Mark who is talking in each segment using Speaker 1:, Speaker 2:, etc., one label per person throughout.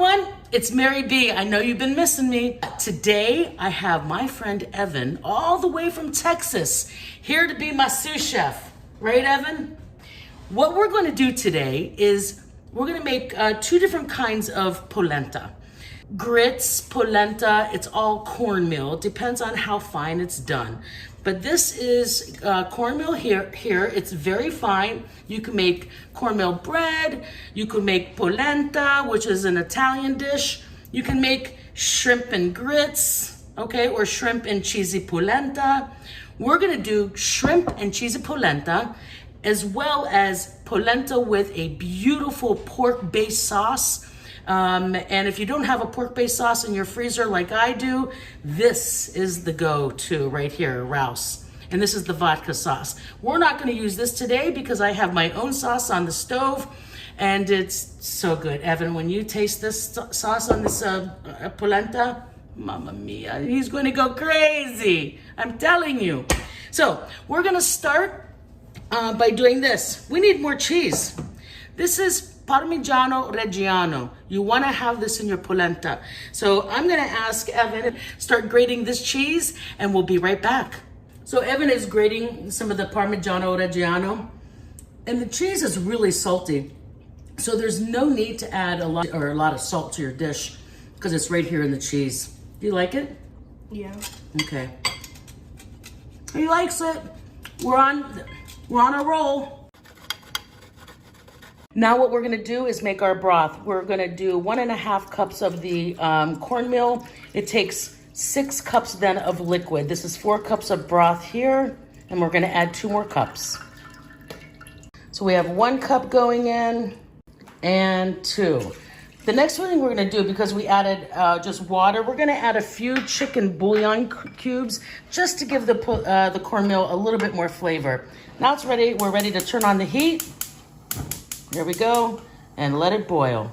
Speaker 1: everyone, it's Mary B. I know you've been missing me. Today, I have my friend Evan, all the way from Texas, here to be my sous chef. Right, Evan? What we're going to do today is we're going to make two different kinds of polenta. Grits, polenta, it's all cornmeal. Depends on how fine it's done. But this is cornmeal here. It's very fine. You can make cornmeal bread. You can make polenta, which is an Italian dish. You can make shrimp and grits, okay, or shrimp and cheesy polenta. We're gonna do shrimp and cheesy polenta, as well as polenta with a beautiful pork-based sauce. And if you don't have a pork-based sauce in your freezer like I do, this is the go-to right here, Rouse. And this is the vodka sauce. We're not gonna use this today because I have my own sauce on the stove and it's so good. Evan, when you taste this sauce on this polenta, Mamma mia, he's gonna go crazy. I'm telling you. So we're gonna start by doing this. We need more cheese. This is Parmigiano Reggiano. You want to have this in your polenta. So I'm going to ask Evan to start grating this cheese and we'll be right back. So Evan is grating some of the Parmigiano Reggiano and the cheese is really salty. So there's no need to add a lot of salt to your dish because it's right here in the cheese. Do you like it?
Speaker 2: Yeah.
Speaker 1: Okay. He likes it. We're on a roll. Now what we're gonna do is make our broth. We're gonna do 1.5 cups of the cornmeal. It takes 6 cups then of liquid. This is 4 cups of broth here, and we're gonna add 2 more cups. So we have 1 cup going in and 2. The next thing we're gonna do, because we added just water, we're gonna add a few chicken bouillon cubes just to give the cornmeal a little bit more flavor. Now it's ready, we're ready to turn on the heat. There we go, and let it boil.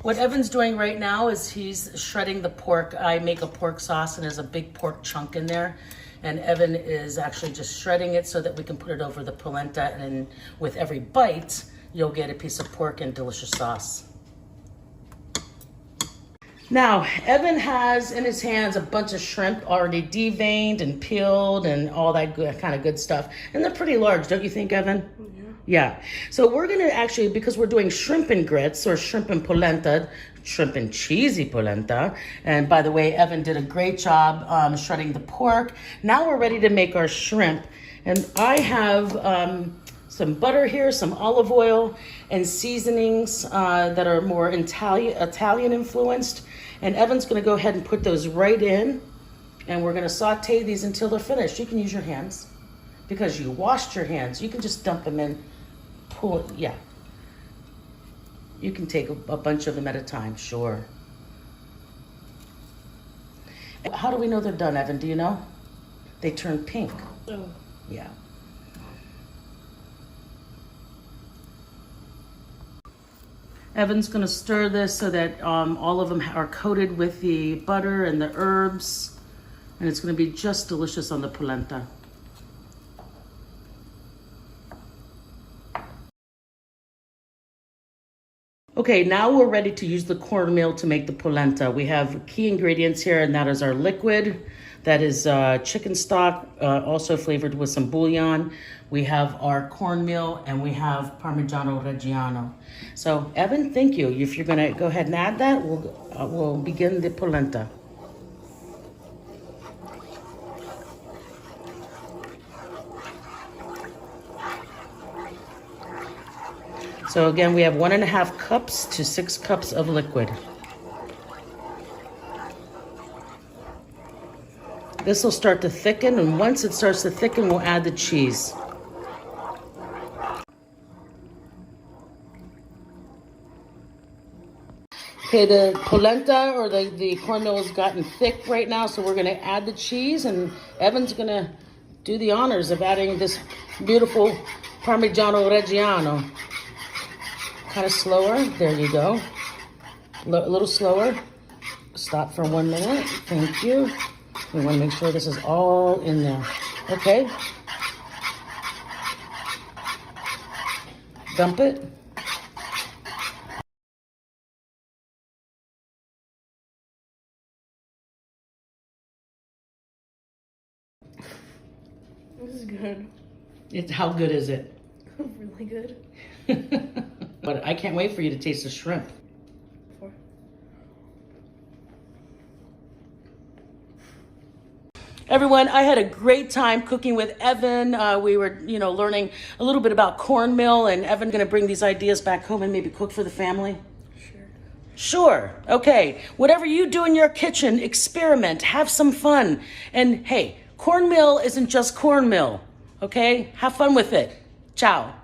Speaker 1: What Evan's doing right now is he's shredding the pork. I make a pork sauce and there's a big pork chunk in there. And Evan is actually just shredding it so that we can put it over the polenta, and with every bite, you'll get a piece of pork and delicious sauce. Now, Evan has in his hands a bunch of shrimp already deveined and peeled and all that good, kind of good stuff. And they're pretty large, don't you think, Evan? Yeah. So we're gonna actually, because we're doing shrimp and grits or shrimp and polenta, shrimp and cheesy polenta. And by the way, Evan did a great job shredding the pork. Now we're ready to make our shrimp. And I have some butter here, some olive oil, and seasonings that are more Italian influenced. And Evan's gonna go ahead and put those right in. And we're gonna saute these until they're finished. You can use your hands because you washed your hands. You can just dump them in, pull it, yeah. You can take a bunch of them at a time, sure. How do we know they're done, Evan? Do you know? They turn pink.
Speaker 2: Oh.
Speaker 1: Yeah. Evan's gonna stir this so that all of them are coated with the butter and the herbs, and it's gonna be just delicious on the polenta. Okay, now we're ready to use the cornmeal to make the polenta. We have key ingredients here, and that is our liquid. That is chicken stock, also flavored with some bouillon. We have our cornmeal, and we have Parmigiano Reggiano. So, Evan, thank you. If you're gonna go ahead and add that, we'll begin the polenta. So again, we have 1.5 cups to 6 cups of liquid. This will start to thicken, and once it starts to thicken, we'll add the cheese. Okay, the polenta or the cornmeal has gotten thick right now, so we're gonna add the cheese, and Evan's gonna do the honors of adding this beautiful Parmigiano Reggiano. Kind of slower, there you go. A little slower. Stop for 1 minute, thank you. We wanna make sure this is all in there, okay? Dump it.
Speaker 2: This is good.
Speaker 1: How good is it?
Speaker 2: Really good.
Speaker 1: But I can't wait for you to taste the shrimp. Everyone, I had a great time cooking with Evan. We were, learning a little bit about cornmeal, and Evan going to bring these ideas back home and maybe cook for the family. Sure. Okay. Whatever you do in your kitchen, experiment, have some fun. And hey, cornmeal isn't just cornmeal. Okay? Have fun with it. Ciao.